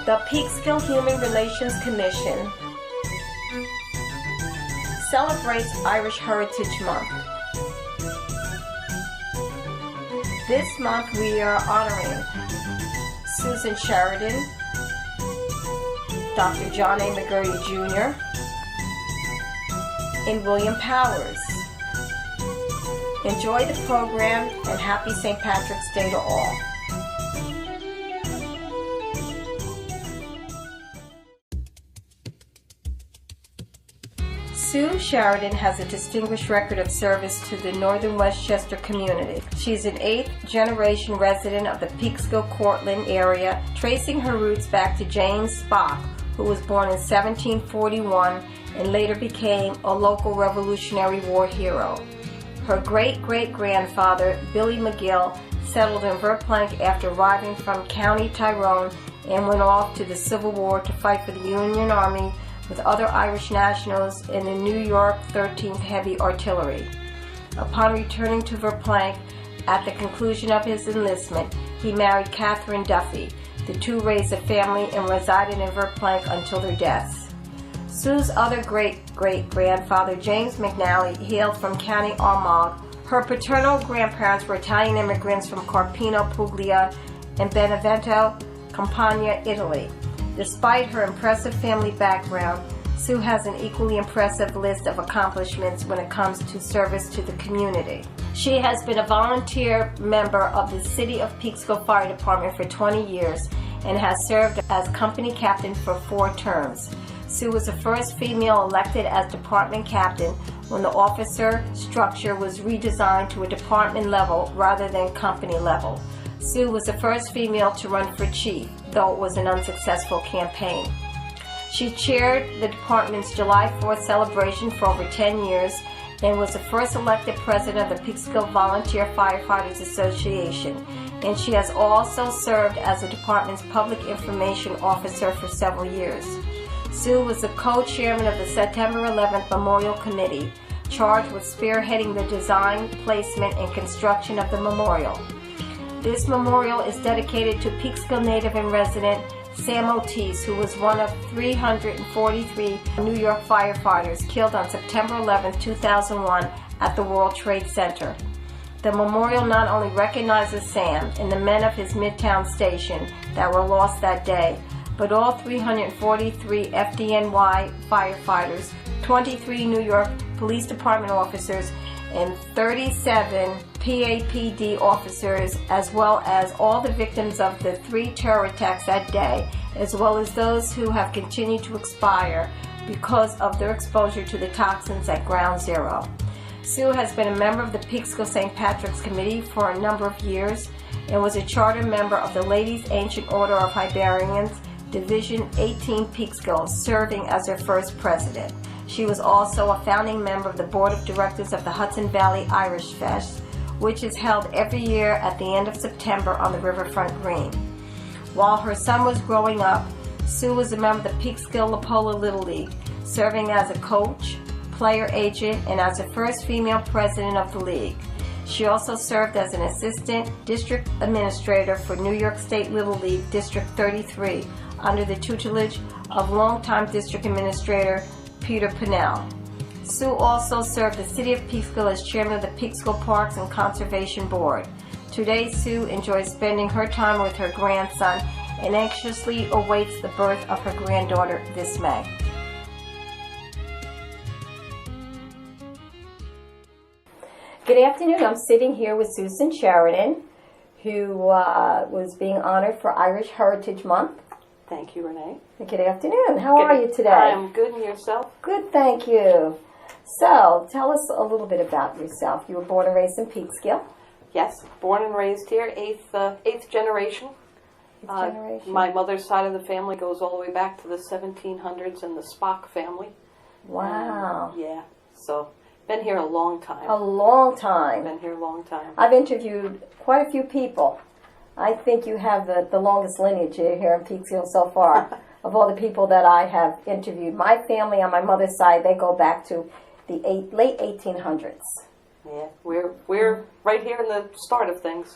The Peekskill Human Relations Commission celebrates Irish Heritage Month. This month we are honoring Susan Sheridan, Dr. John A. McGurty Jr., and William Powers. Enjoy the program and happy St. Patrick's Day to all. Sue Sheridan has a distinguished record of service to the Northern Westchester community. She's an 8th-generation resident of the Peekskill, Cortland area, tracing her roots back to James Spock, who was born in 1741 and later became a local Revolutionary War hero. Her great-great-grandfather, Billy McGill, settled in Verplanck after arriving from County Tyrone and went off to the Civil War to fight for the Union Army with other Irish nationals in the New York 13th Heavy Artillery. Upon returning to Verplanck at the conclusion of his enlistment, he married Catherine Duffy. The two raised a family and resided in Verplanck until their deaths. Sue's other great-great-grandfather, James McNally, hailed from County Armagh. Her paternal grandparents were Italian immigrants from Carpino Puglia and Benevento, Campania, Italy. Despite her impressive family background, Sue has an equally impressive list of accomplishments when it comes to service to the community. She has been a volunteer member of the City of Peekskill Fire Department for 20 years and has served as company captain for 4 terms. Sue was the first female elected as department captain when the officer structure was redesigned to a department level rather than company level. Sue was the first female to run for chief, though it was an unsuccessful campaign. She chaired the department's July 4th celebration for over 10 years and was the first elected president of the Peekskill Volunteer Firefighters Association, and she has also served as the department's public information officer for several years. Sue was the co-chairman of the September 11th Memorial Committee, charged with spearheading the design, placement, and construction of the memorial. This memorial is dedicated to Peekskill native and resident Sam Otis, who was one of 343 New York firefighters killed on September 11, 2001 at the World Trade Center. The memorial not only recognizes Sam and the men of his Midtown station that were lost that day, but all 343 FDNY firefighters, 23 New York Police Department officers, and 37 PAPD officers, as well as all the victims of the 3 terror attacks that day, as well as those who have continued to expire because of their exposure to the toxins at Ground Zero. Sue has been a member of the Peekskill St. Patrick's Committee for a number of years and was a charter member of the Ladies' Ancient Order of Hibernians, Division 18 Peekskill, serving as their first president. She was also a founding member of the Board of Directors of the Hudson Valley Irish Fest, which is held every year at the end of September on the Riverfront Green. While her son was growing up, Sue was a member of the Peekskill Lapola Little League, serving as a coach, player agent, and as the first female president of the league. She also served as an assistant district administrator for New York State Little League District 33 under the tutelage of longtime district administrator Peter Pinnell. Sue also served the City of Peekskill as chairman of the Peekskill Parks and Conservation Board. Today, Sue enjoys spending her time with her grandson and anxiously awaits the birth of her granddaughter this May. Good afternoon. I'm sitting here with Susan Sheridan, who was being honored for Irish Heritage Month. Thank you, Renee. Good afternoon. How are you today? I'm good, and yourself? Good, thank you. So, tell us a little bit about yourself. You were born and raised in Peekskill? Yes, born and raised here, eighth generation. My mother's side of the family goes all the way back to the 1700s and the Spock family. Wow. Yeah, so been here a long time. A long time. Been here a long time. I've interviewed quite a few people. I think you have the longest lineage here in Peekskill so far of all the people that I have interviewed. My family on my mother's side, they go back to the late 1800s. Yeah, we're right here in the start of things.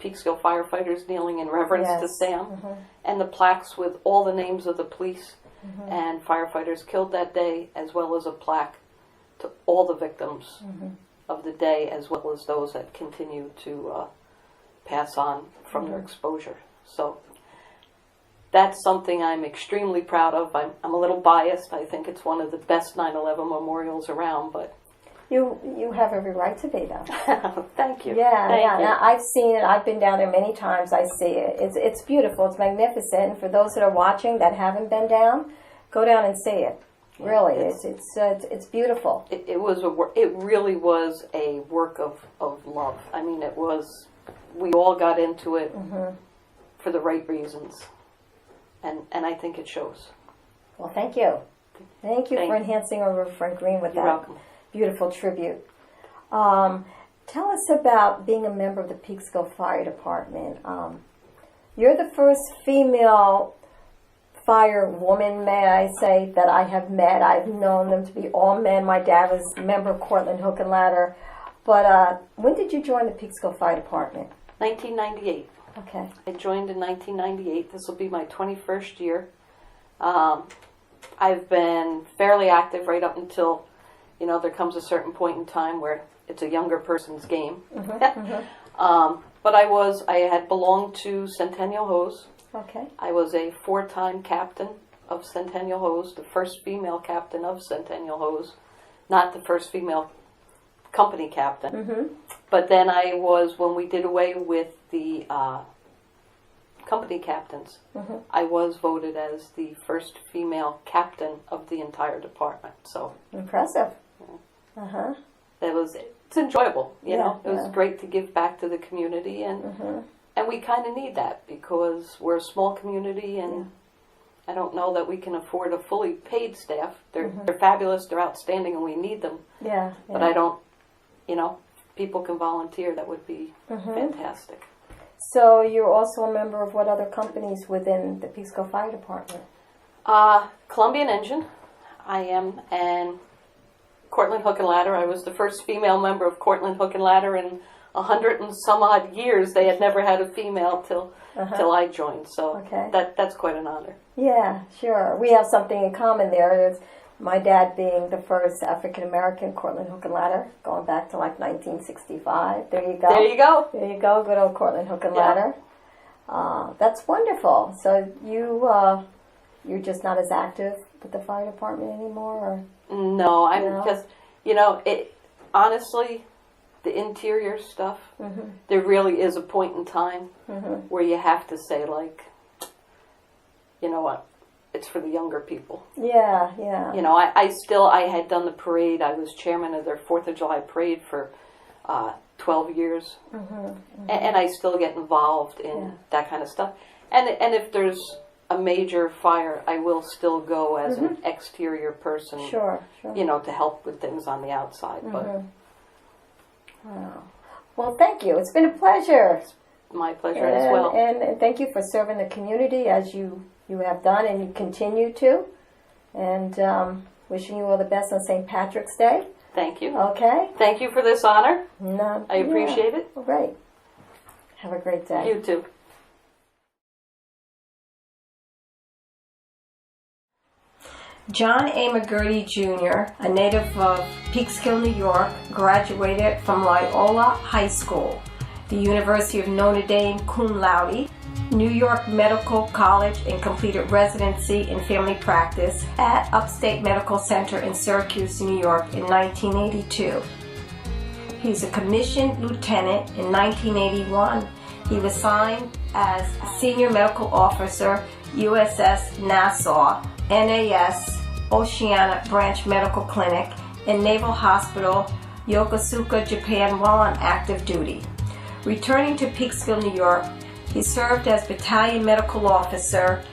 Peekskill firefighters kneeling in reverence Yes. to Sam, and the plaques with all the names of the police and firefighters killed that day, as well as a plaque to all the victims of the day, as well as those that continue to pass on from their exposure. So that's something I'm extremely proud of. I'm a little biased. I think it's one of the best 9/11 memorials around, but You have every right to be, though. thank you. Yeah, Thank yeah. you. Now, I've seen it. I've been down there many times. I see it. It's beautiful. It's magnificent. And for those that are watching that haven't been down, go down and see it. Really, it's beautiful. It was it really was a work of love. I mean, it was. We all got into it for the right reasons, and I think it shows. Well, thank you. Thank you for enhancing our riverfront green with You're that welcome. beautiful tribute. Tell us about being a member of the Peekskill Fire Department. You're the first female firewoman, may I say, that I have met. I've known them to be all men. My dad was a member of Cortland Hook and Ladder. But when did you join the Peekskill Fire Department? 1998. Okay. I joined in 1998. This will be my 21st year. I've been fairly active right up until, there comes a certain point in time where it's a younger person's game. But I had belonged to Centennial Hose. Okay. I was a 4-time captain of Centennial Hose, the first female captain of Centennial Hose, not the first female company captain. But then I was, when we did away with the company captains, I was voted as the first female captain of the entire department. So Impressive. it's enjoyable, you know. It was Yeah. great to give back to the community, and we kind of need that because we're a small community, and I don't know that we can afford a fully paid staff. They're fabulous, they're outstanding, and we need them. Yeah. But I don't, people can volunteer. That would be fantastic. So you're also a member of what other companies within the Peekskill Fire Department? Columbian Engine, I am, and Cortland Hook and Ladder. I was the first female member of Cortland Hook and Ladder in 100 and some odd years. They had never had a female till I joined. So that's quite an honor. Yeah, sure. We have something in common there. There's my dad being the first African American Cortland Hook and Ladder, going back to like 1965. There you go. There you go. There you go. Good old Cortland Hook and Ladder. That's wonderful. So you're just not as active with the fire department anymore, or? No, I'm just, honestly, the interior stuff, there really is a point in time where you have to say, like, you know what, it's for the younger people. Yeah. I had done the parade. I was chairman of their 4th of July parade for 12 years. And I still get involved in that kind of stuff. And if there's a major fire, I will still go as an exterior person, Sure. to help with things on the outside. But Wow. Well, thank you. It's been a pleasure. my pleasure as well. And thank you for serving the community as you have done and you continue to. And wishing you all the best on St. Patrick's Day. Thank you. Okay? Thank you for this honor. I appreciate it. Great. Have a great day. You too. John A. McGurty Jr., a native of Peekskill, New York, graduated from Loyola High School, the University of Notre Dame cum laude, New York Medical College, and completed residency in family practice at Upstate Medical Center in Syracuse, New York in 1982. He's a commissioned lieutenant in 1981. He was assigned as Senior Medical Officer, USS Nassau, NAS, Oceana Branch Medical Clinic, and Naval Hospital, Yokosuka, Japan, while on active duty. Returning to Peekskill, New York, he served as Battalion Medical Officer,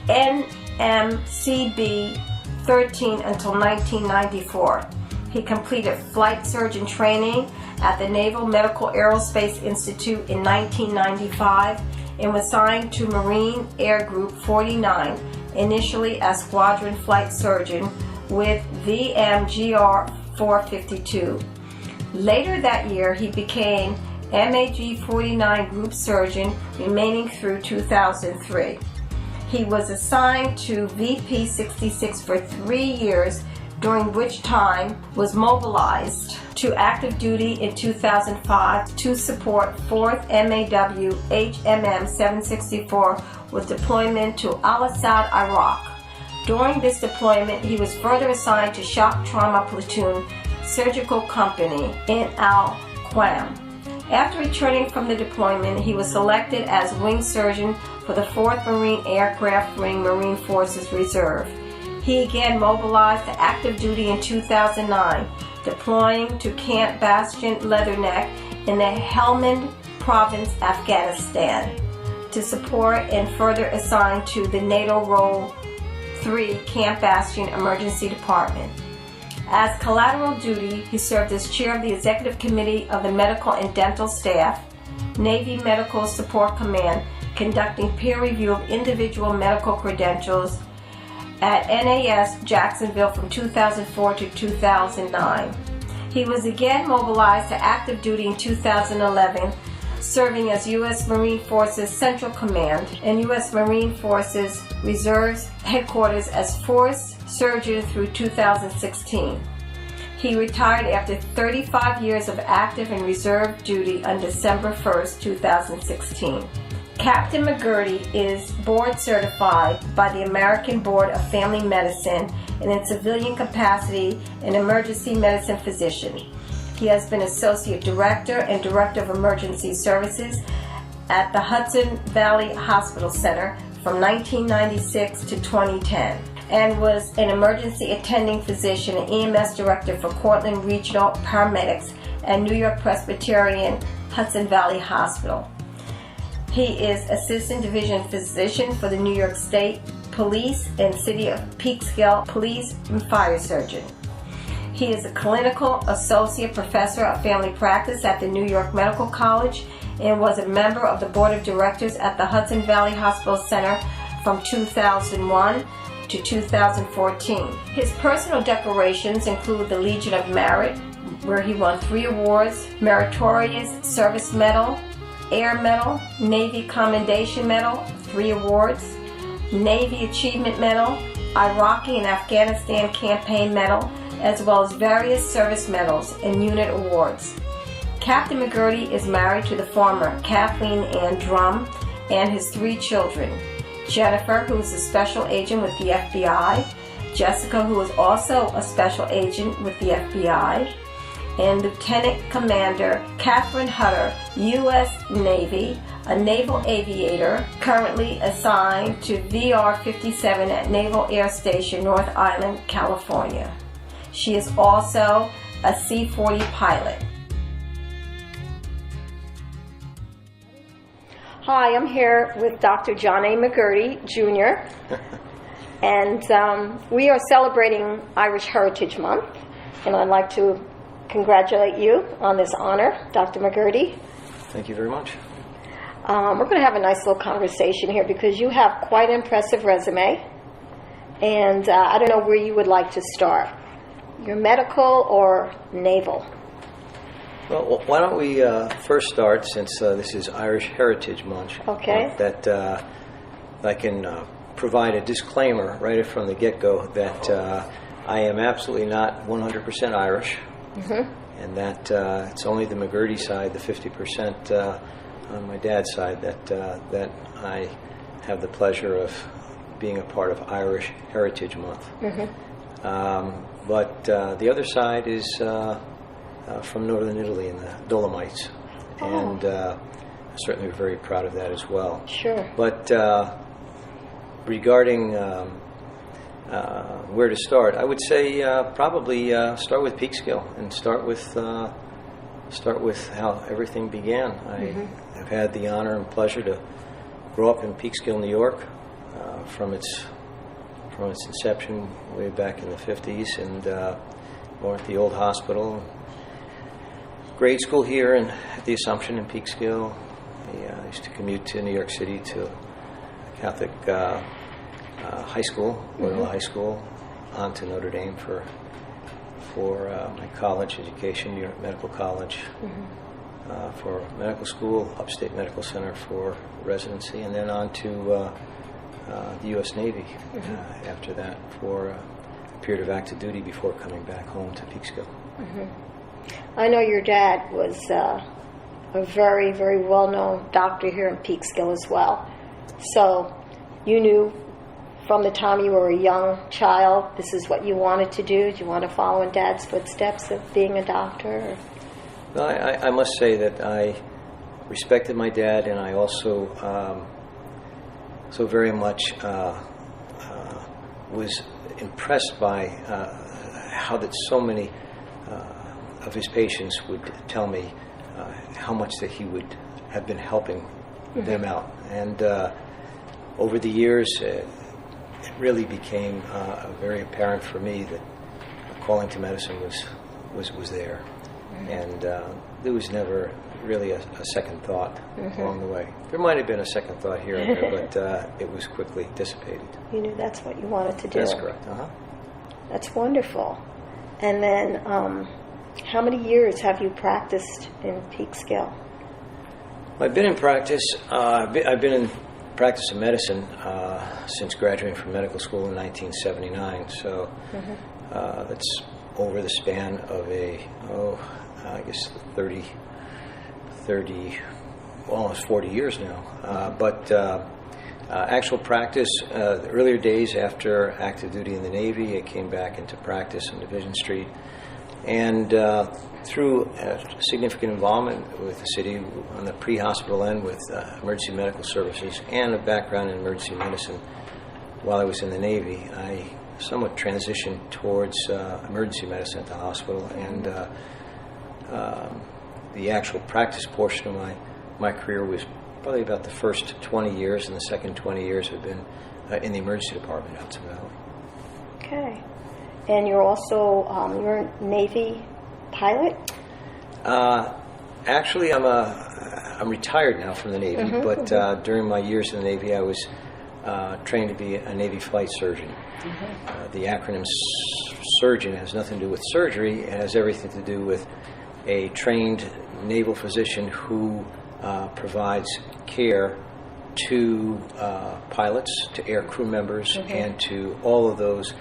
NMCB 13 until 1994. He completed flight surgeon training at the Naval Medical Aerospace Institute in 1995 and was assigned to Marine Air Group 49, initially as squadron flight surgeon with VMGR 452. Later that year, he became MAG 49 Group Surgeon, remaining through 2003. He was assigned to VP 66 for 3 years, during which time was mobilized to active duty in 2005 to support 4th MAW HMM 764 with deployment to Al-Assad, Iraq. During this deployment, he was further assigned to Shock Trauma Platoon Surgical Company in Al-Qaim. After returning from the deployment, he was selected as wing surgeon for the 4th Marine Aircraft Wing Marine Forces Reserve. He again mobilized to active duty in 2009, deploying to Camp Bastion Leatherneck in the Helmand Province, Afghanistan, to support and further assigned to the NATO Role 3 Camp Bastion Emergency Department. As collateral duty, he served as chair of the Executive Committee of the Medical and Dental Staff, Navy Medical Support Command, conducting peer review of individual medical credentials at NAS Jacksonville from 2004 to 2009. He was again mobilized to active duty in 2011, serving as U.S. Marine Forces Central Command and U.S. Marine Forces Reserves Headquarters as Force Surgeon through 2016. He retired after 35 years of active and reserve duty on December 1st, 2016. Captain McGurty is board certified by the American Board of Family Medicine and in civilian capacity an emergency medicine physician. He has been Associate Director and Director of Emergency Services at the Hudson Valley Hospital Center from 1996 to 2010 and was an emergency attending physician and EMS Director for Cortland Regional Paramedics and New York Presbyterian Hudson Valley Hospital. He is Assistant Division Physician for the New York State Police and City of Peekskill Police and Fire Surgeon. He is a Clinical Associate Professor of Family Practice at the New York Medical College and was a member of the Board of Directors at the Hudson Valley Hospital Center from 2001 to 2014. His personal decorations include the Legion of Merit, where he won 3 awards, Meritorious Service Medal, Air Medal, Navy Commendation Medal, 3 awards, Navy Achievement Medal, Iraqi and Afghanistan Campaign Medal, as well as various service medals and unit awards. Captain McGurty is married to the former Kathleen Ann Drum and his 3 children, Jennifer, who is a special agent with the FBI, Jessica, who is also a special agent with the FBI, and Lieutenant Commander Catherine Hutter, U.S. Navy, a naval aviator currently assigned to VR-57 at Naval Air Station, North Island, California. She is also a C-40 pilot. Hi, I'm here with Dr. John A. McGurty, Jr., and we are celebrating Irish Heritage Month, and I'd like to congratulate you on this honor, Dr. McGurty. Thank you very much. We're going to have a nice little conversation here because you have quite an impressive resume, and I don't know where you would like to start. Your medical or naval? Well, why don't we first start, since this is Irish Heritage Month, Okay. that I can provide a disclaimer right from the get-go that I am absolutely not 100% Irish, and that it's only the McGurty side, the 50% on my dad's side, that I have the pleasure of being a part of Irish Heritage Month. But the other side is from northern Italy in the Dolomites, and I'm certainly very proud of that as well. Sure. But regarding where to start, I would say probably start with Peekskill and start with how everything began. I have had the honor and pleasure to grow up in Peekskill, New York, from its inception way back in the 50s, and born at the old hospital. Grade school here at the Assumption in Peekskill. I used to commute to New York City to Catholic high school, Loyola High School, on to Notre Dame for my college education, New York Medical College. for medical school, Upstate Medical Center for residency, and then on to the U.S. Navy after that for a period of active duty before coming back home to Peekskill. I know your dad was a very, very well-known doctor here in Peekskill as well. So you knew from the time you were a young child, this is what you wanted to do? Do you want to follow in Dad's footsteps of being a doctor? Or? Well, I must say that I respected my dad, and I also so very much was impressed by how that so many of his patients would tell me how much that he would have been helping them out. And over the years, it really became very apparent for me that calling to medicine was there. And there was never really a second thought along the way. There might have been a second thought here and there, but it was quickly dissipated. You knew that's what you wanted to do. That's correct. That's wonderful. And then how many years have you practiced in Peekskill? I've been in practice. I've been in practice of medicine since graduating from medical school in 1979. So that's over the span of I guess 30, almost 40 years now. But actual practice, the earlier days after active duty in the Navy, I came back into practice on Division Street. And through significant involvement with the city on the pre-hospital end with emergency medical services and a background in emergency medicine while I was in the Navy, I somewhat transitioned towards emergency medicine at the hospital. And the actual practice portion of my career was probably about the first 20 years, and the second 20 years have been in the emergency department at Hudson Valley. Okay. And you're also you're a Navy pilot? Actually, I'm retired now from the Navy, but during my years in the Navy, I was trained to be a Navy flight surgeon. The acronym surgeon has nothing to do with surgery. It has everything to do with a trained naval physician who provides care to pilots, to air crew members, and to all of those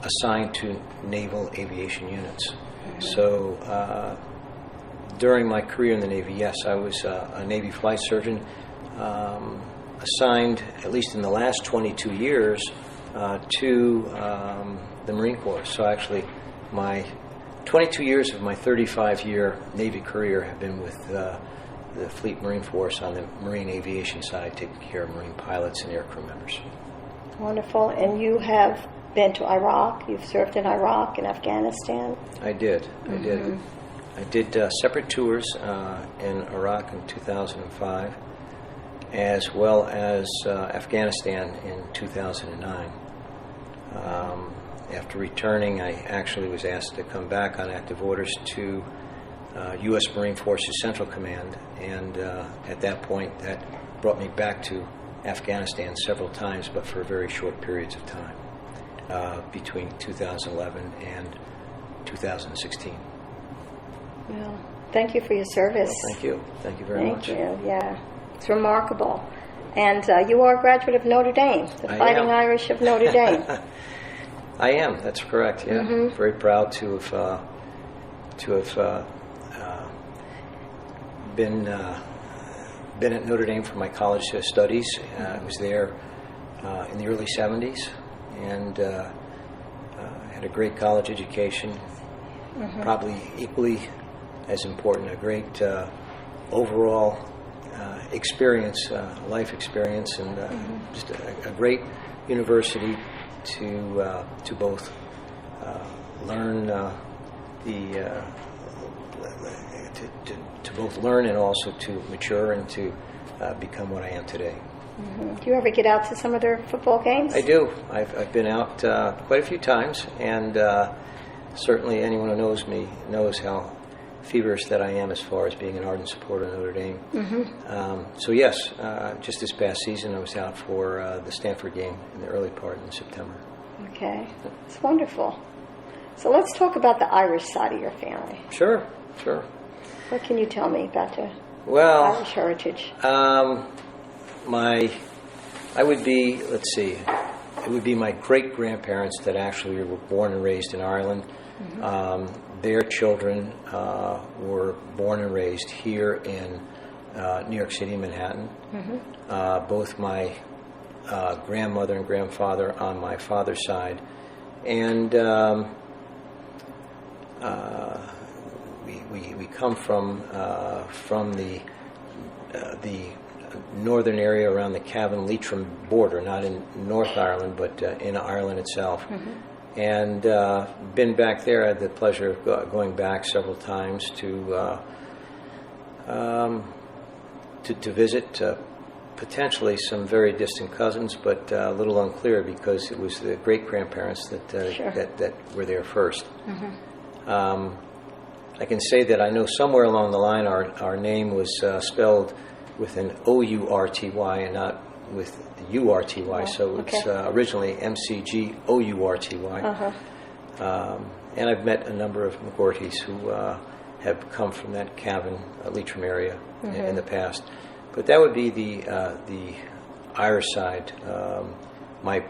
assigned to naval aviation units. So during my career in the Navy, yes, I was a Navy flight surgeon assigned, at least in the last 22 years, to the Marine Corps. So actually, my 22 years of my 35-year Navy career have been with the Fleet Marine Force on the marine aviation side, taking care of marine pilots and air crew members. Wonderful. And you have been to Iraq. You've served in Iraq and Afghanistan. I did. I did separate tours in Iraq in 2005, as well as Afghanistan in 2009. After returning, I actually was asked to come back on active orders to U.S. Marine Forces Central Command, and at that point, that brought me back to Afghanistan several times, but for very short periods of time, between 2011 and 2016. Well, thank you for your service. Well, thank you. Thank you very much. Thank you. Yeah, it's remarkable. And you are a graduate of Notre Dame, the Fighting Irish of Notre Dame. I am. That's correct. Yeah, very proud to have been at Notre Dame for my college studies. I was there in the early 70s, and had a great college education. Probably equally as important, a great overall experience, life experience, and just a great university to both learn to both learn and also to mature and to become what I am today. Do you ever get out to some of their football games? I do. I've been out quite a few times, and certainly anyone who knows me knows how feverish that I am as far as being an ardent supporter of Notre Dame. So yes, just this past season I was out for the Stanford game in the early part in September. Okay, it's wonderful. So let's talk about the Irish side of your family. Sure. What can you tell me about the Irish heritage? I would be, let's see, it would be my great-grandparents that actually were born and raised in Ireland. Their children were born and raised here in New York City, Manhattan. Both my grandmother and grandfather on my father's side. And we come from the northern area around the Cavan-Leitrim border, not in North Ireland, but in Ireland itself. And been back there. I had the pleasure of going back several times to visit potentially some very distant cousins, but a little unclear because it was the great-grandparents that were there first. I can say that I know somewhere along the line our name was spelled with an O-U-R-T-Y and not with U-R-T-Y, so it's originally M-C-G-O-U-R-T-Y. And I've met a number of McGurtys who have come from that Cavan-Leitrim area in the past. But that would be the Irish side. My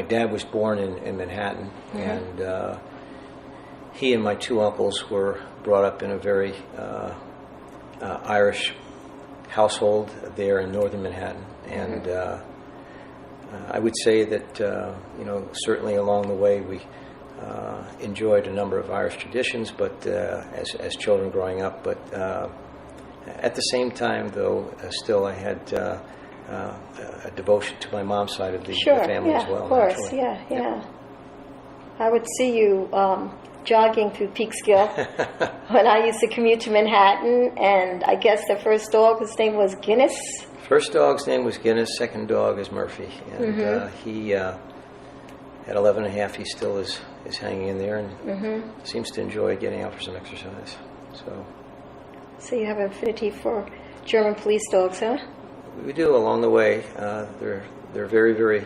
dad was born in Manhattan, and he and my two uncles were brought up in a very Irish household there in northern Manhattan. And I would say that certainly along the way we enjoyed a number of Irish traditions, but as children growing up. But at the same time, though, still I had a devotion to my mom's side of the family as well. Of course, naturally. yeah. I would see you jogging through Peekskill when I used to commute to Manhattan, and I guess the first dog, his name was Guinness. First dog's name was Guinness, second dog is Murphy. And he, at 11 and a half, he still is hanging in there and seems to enjoy getting out for some exercise. So you have an affinity for German police dogs, huh? We do along the way. They're very, very,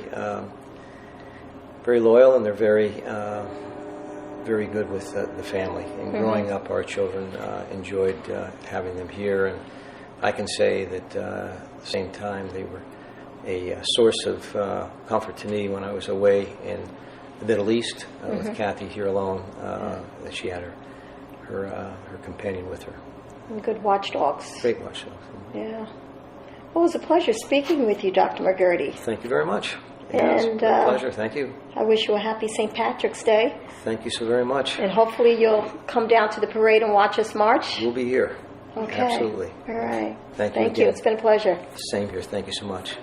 very loyal, and they're very, very good with the family. And growing up, our children enjoyed having them here, and I can say that at the same time they were a source of comfort to me when I was away in the Middle East with Kathy here alone. That she had her companion with her. And good watchdogs. Great watchdogs. Yeah. Well, it was a pleasure speaking with you, Dr. McGurty. Thank you very much. And it was a pleasure. Thank you. I wish you a happy St. Patrick's Day. Thank you so very much. And hopefully you'll come down to the parade and watch us march. We'll be here. Okay. Absolutely. All right. Thank you. Thank you. It's been a pleasure. Same here. Thank you so much.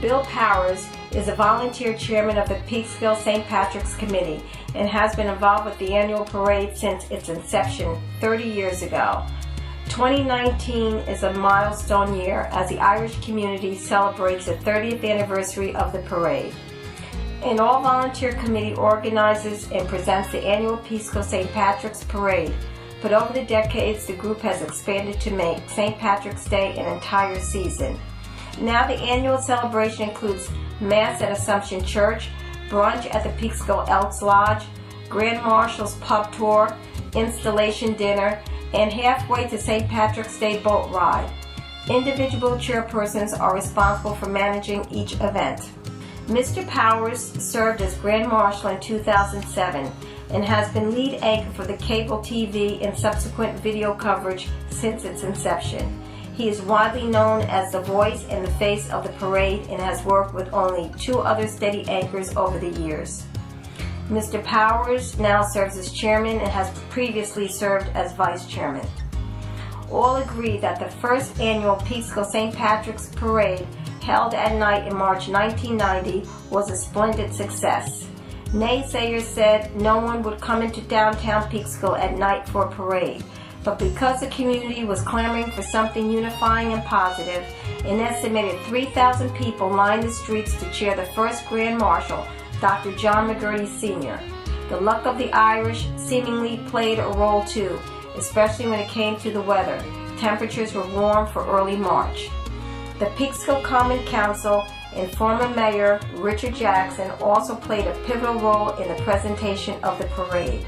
Bill Powers is a volunteer chairman of the Peekskill St. Patrick's Committee and has been involved with the annual parade since its inception 30 years ago. 2019 is a milestone year as the Irish community celebrates the 30th anniversary of the parade. An all-volunteer committee organizes and presents the annual Peekskill St. Patrick's Parade, but over the decades the group has expanded to make St. Patrick's Day an entire season. Now the annual celebration includes Mass at Assumption Church, brunch at the Peekskill Elks Lodge, Grand Marshal's pub tour, installation dinner, and halfway to St. Patrick's Day boat ride. Individual chairpersons are responsible for managing each event. Mr. Powers served as Grand Marshal in 2007 and has been lead anchor for the cable TV and subsequent video coverage since its inception. He is widely known as the voice and the face of the parade and has worked with only 2 other steady anchors over the years. Mr. Powers now serves as chairman and has previously served as vice chairman. All agree that the first annual Peekskill St. Patrick's Parade, held at night in March 1990, was a splendid success. Naysayers said no one would come into downtown Peekskill at night for a parade. But because the community was clamoring for something unifying and positive, an estimated 3,000 people lined the streets to cheer the first Grand Marshal, Dr. John McGurty Sr. The luck of the Irish seemingly played a role too, especially when it came to the weather. Temperatures were warm for early March. The Peekskill Common Council and former Mayor Richard Jackson also played a pivotal role in the presentation of the parade.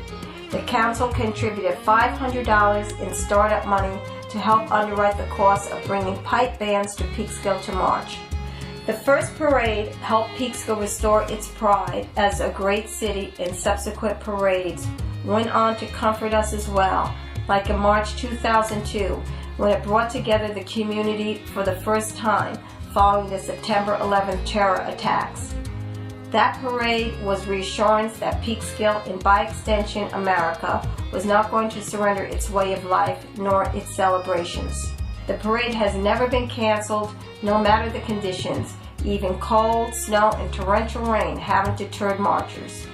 The council contributed $500 in startup money to help underwrite the cost of bringing pipe bands to Peekskill to march. The first parade helped Peekskill restore its pride as a great city, and subsequent parades went on to comfort us as well, like in March 2002, when it brought together the community for the first time following the September 11th terror attacks. That parade was reassurance that Peekskill, and by extension America, was not going to surrender its way of life nor its celebrations. The parade has never been canceled, no matter the conditions. Even cold, snow, and torrential rain haven't deterred marchers.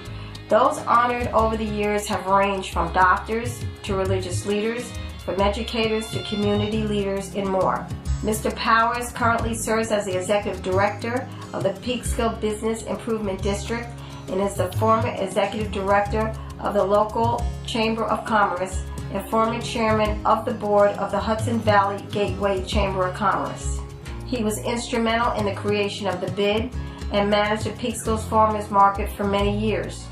Those honored over the years have ranged from doctors to religious leaders, from educators to community leaders, and more. Mr. Powers currently serves as the Executive Director of the Peekskill Business Improvement District and is the former Executive Director of the local Chamber of Commerce and former Chairman of the Board of the Hudson Valley Gateway Chamber of Commerce. He was instrumental in the creation of the bid and managed the Peekskill's Farmers Market for many years.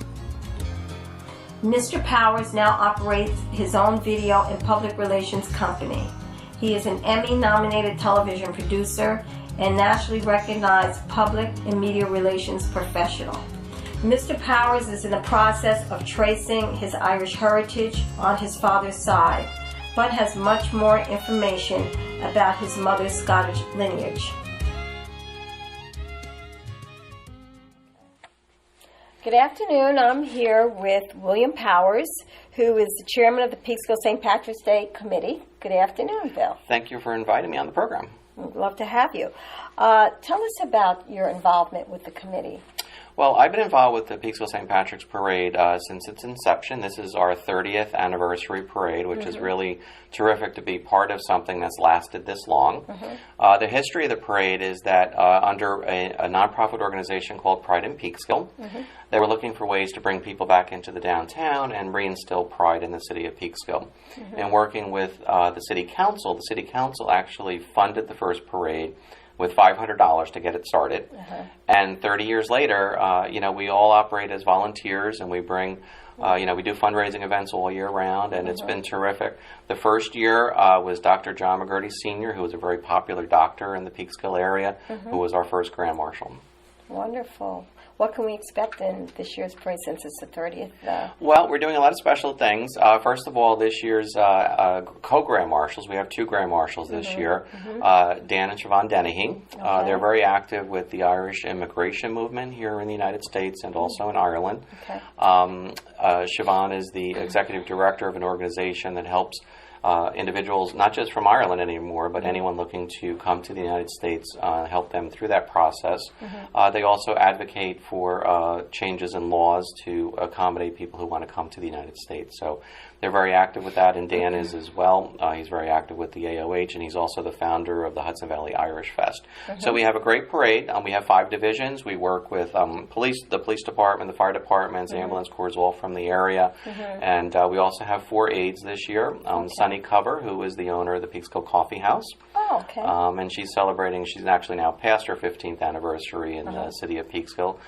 Mr. Powers now operates his own video and public relations company. He is an Emmy-nominated television producer and nationally recognized public and media relations professional. Mr. Powers is in the process of tracing his Irish heritage on his father's side, but has much more information about his mother's Scottish lineage. Good afternoon. I'm here with William Powers, who is the chairman of the Peekskill St. Patrick's Day Committee. Good afternoon, Bill. Thank you for inviting me on the program. We'd love to have you. Tell us about your involvement with the committee. Well, I've been involved with the Peekskill St. Patrick's Parade since its inception. This is our 30th anniversary parade, which is really terrific to be part of something that's lasted this long. The history of the parade is that under a nonprofit organization called Pride in Peekskill, they were looking for ways to bring people back into the downtown and reinstill pride in the city of Peekskill. And working with the city council actually funded the first parade with $500 to get it started. And 30 years later, we all operate as volunteers, and we bring, we do fundraising events all year round, and it's been terrific. The first year was Dr. John McGurty Sr., who was a very popular doctor in the Peekskill area, who was our first Grand Marshal. Wonderful. What can we expect in this year's parade since it's the 30th? Well, we're doing a lot of special things. First of all, this year's co-Grand Marshals, we have two Grand Marshals this year, Dan and Siobhan Dennehy. They're very active with the Irish immigration movement here in the United States and also in Ireland. Siobhan is the executive director of an organization that helps individuals, not just from Ireland anymore, but anyone looking to come to the United States, help them through that process. They also advocate for changes in laws to accommodate people who want to come to the United States. So they're very active with that, and Dan is as well. He's very active with the AOH, and he's also the founder of the Hudson Valley Irish Fest. So we have a great parade. We have 5 divisions. We work with the police department, the fire departments, ambulance corps, all from the area. And we also have 4 aides this year. Sunny Cover, who is the owner of the Peekskill Coffee House. And she's actually now past her 15th anniversary in the city of Peekskill.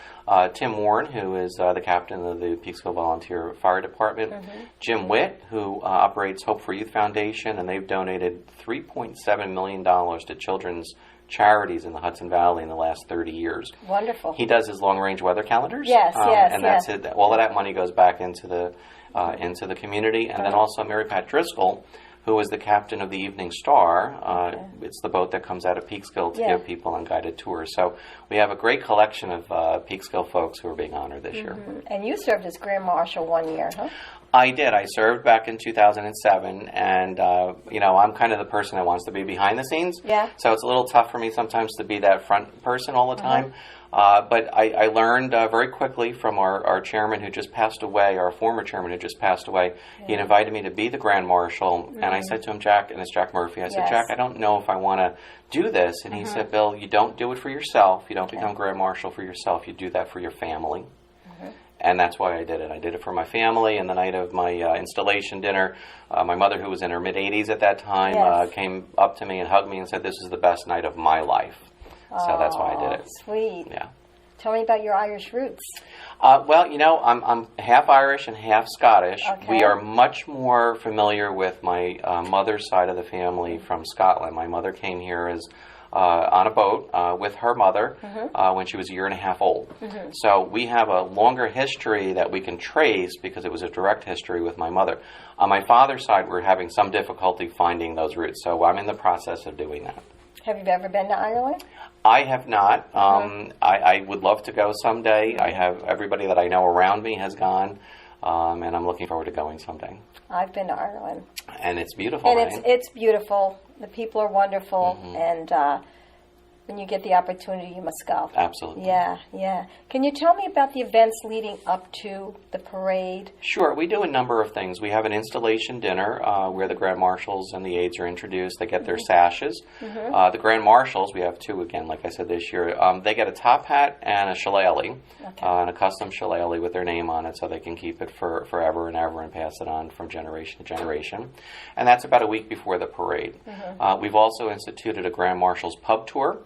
Tim Warren, who is the captain of the Peekskill Volunteer Fire Department. Jim Witt, who operates Hope for Youth Foundation, and they've donated $3.7 million to children's charities in the Hudson Valley in the last 30 years. Wonderful. He does his long-range weather calendars. And that's it. All of that money goes back into the community. And then also Mary Pat Driscoll, who is the captain of the Evening Star. It's the boat that comes out of Peekskill to give people on guided tours. So we have a great collection of Peekskill folks who are being honored this year. And you served as Grand Marshal 1 year, huh? I did. I served back in 2007, and I'm kind of the person that wants to be behind the scenes. So it's a little tough for me sometimes to be that front person all the time. But I learned very quickly from our chairman who just passed away, our former chairman who just passed away. He invited me to be the Grand Marshal, and I said to him, Jack, and it's Jack Murphy, I said, Jack, I don't know if I want to do this. And he said, Bill, you don't do it for yourself. You don't become Grand Marshal for yourself. You do that for your family. And that's why I did it. I did it for my family. And the night of my installation dinner, my mother, who was in her mid-80s at that time, Yes. came up to me and hugged me and said, "This is the best night of my life." So that's why I did it. Sweet. Yeah. Tell me about your Irish roots. Well, I'm half Irish and half Scottish. Okay. We are much more familiar with my mother's side of the family from Scotland. My mother came here as on a boat with her mother when she was a year and a half old. So we have a longer history that we can trace because it was a direct history with my mother. On my father's side, we're having some difficulty finding those roots, so I'm in the process of doing that. Have you ever been to Ireland? I have not. I would love to go someday. I have everybody that I know around me has gone, and I'm looking forward to going someday. I've been to Ireland. And it's beautiful, And right? it's beautiful. The people are wonderful, and when you get the opportunity, you must go. Absolutely. Yeah, yeah. Can you tell me about the events leading up to the parade? Sure. We do a number of things. We have an installation dinner where the Grand Marshals and the aides are introduced. They get their sashes. The Grand Marshals, we have two again, like I said this year, they get a top hat and a shillelagh, and a custom shillelagh with their name on it so they can keep it for forever and ever and pass it on from generation to generation. And that's about a week before the parade. We've also instituted a Grand Marshals pub tour,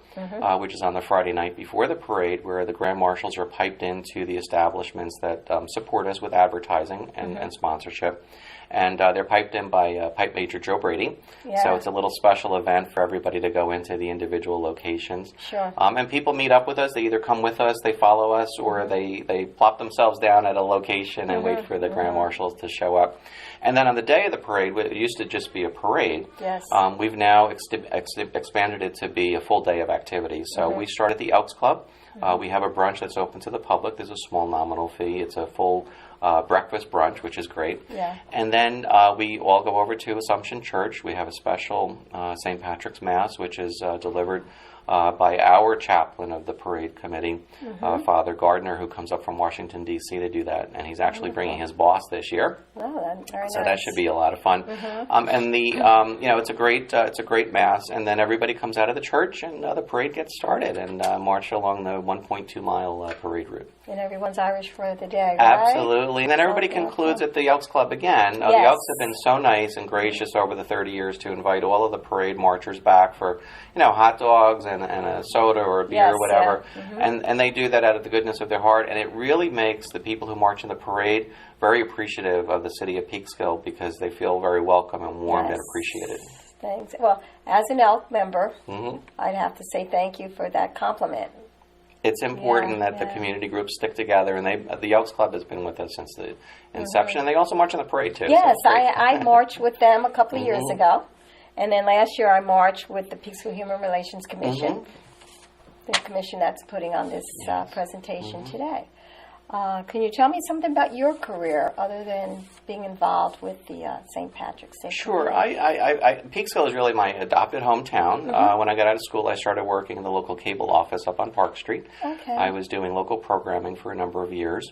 which is on the Friday night before the parade, where the Grand Marshals are piped into the establishments that support us with advertising and sponsorship. And they're piped in by Pipe Major Joe Brady. Yeah. So it's a little special event for everybody to go into the individual locations. Sure. And people meet up with us. They either come with us, they follow us, or they plop themselves down at a location and wait for the Grand Marshals to show up. And then on the day of the parade, it used to just be a parade. Yes. We've now expanded it to be a full day of activities. So we start at the Elks Club. We have a brunch that's open to the public. There's a small nominal fee. It's a full breakfast brunch, which is great. Yeah. And then we all go over to Assumption Church. We have a special St. Patrick's Mass, which is delivered by our chaplain of the parade committee, Father Gardner, who comes up from Washington, D.C. to do that. And he's actually bringing his boss this year. Oh, that's very So nice. that should be a lot of fun. And the it's a great mass, and then everybody comes out of the church, and the parade gets started, and march along the 1.2 mile parade route. And everyone's Irish for the day, right? Absolutely, and then everybody concludes at the Elks Club again. The Yes. Elks have been so nice and gracious over the 30 years to invite all of the parade marchers back for hot dogs and a soda or a beer Yes, or whatever, yeah. and they do that out of the goodness of their heart, and it really makes the people who march in the parade very appreciative of the city of Peekskill because they feel very welcome and warmed and Yes. appreciated. Thanks. Well, as an Elk member, hmm I'd have to say thank you for that compliment. It's important Yeah, that the yeah. community groups stick together, and the Elks Club has been with us since the inception, and they also march in the parade too. so Yes, it's great. I marched with them a couple of years ago. And then last year I marched with the Peekskill Human Relations Commission, the commission that's putting on this presentation today. Can you tell me something about your career other than being involved with the St. Patrick's Day? Sure. Parade? Peekskill is really my adopted hometown. When I got out of school, I started working in the local cable office up on Park Street. Okay. I was doing local programming for a number of years.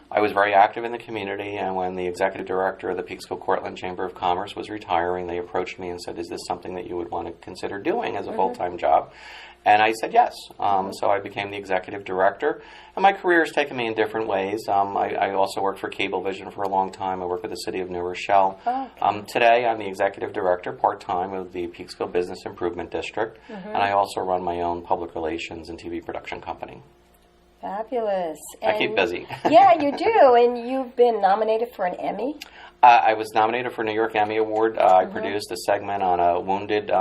I was very active in the community, and when the executive director of the Peekskill Cortland Chamber of Commerce was retiring, they approached me and said, "Is this something that you would want to consider doing as a full-time job?" And I said yes. So I became the executive director. And my career has taken me in different ways. I also worked for Cablevision for a long time. I worked with the city of New Rochelle. Today, I'm the executive director part-time of the Peekskill Business Improvement District. And I also run my own public relations and TV production company. Fabulous. I keep busy. Yeah, you do. And you've been nominated for an Emmy. I was nominated for a New York Emmy Award. I produced a segment on a wounded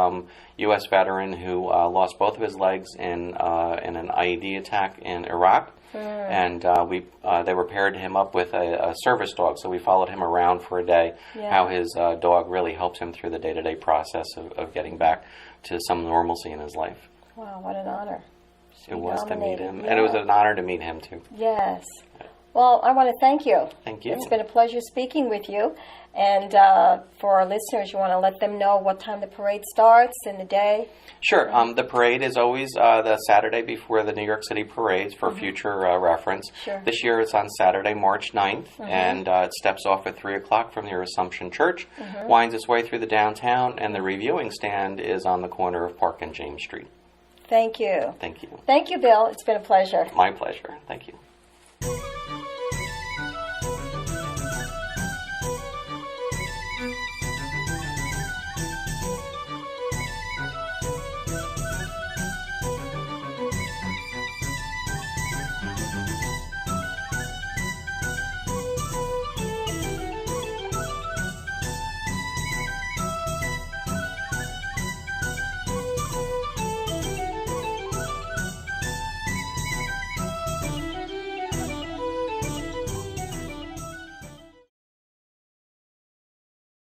U.S. veteran who lost both of his legs in an IED attack in Iraq. And they were paired him up with a service dog, so we followed him around for a day, how his dog really helps him through the day-to-day process of getting back to some normalcy in his life. Wow, what an honor. It was to meet him, Yeah. and it was an honor to meet him, too. Yes. Well, I want to thank you. Thank you. It's been a pleasure speaking with you. And for our listeners, you want to let them know what time the parade starts and the day? Sure. The parade is always the Saturday before the New York City parades for future reference. Sure. This year it's on Saturday, March 9th, and it steps off at 3 o'clock from near Assumption Church, winds its way through the downtown, and the reviewing stand is on the corner of Park and James Street. Thank you. Thank you. Thank you, Bill. It's been a pleasure. My pleasure. Thank you.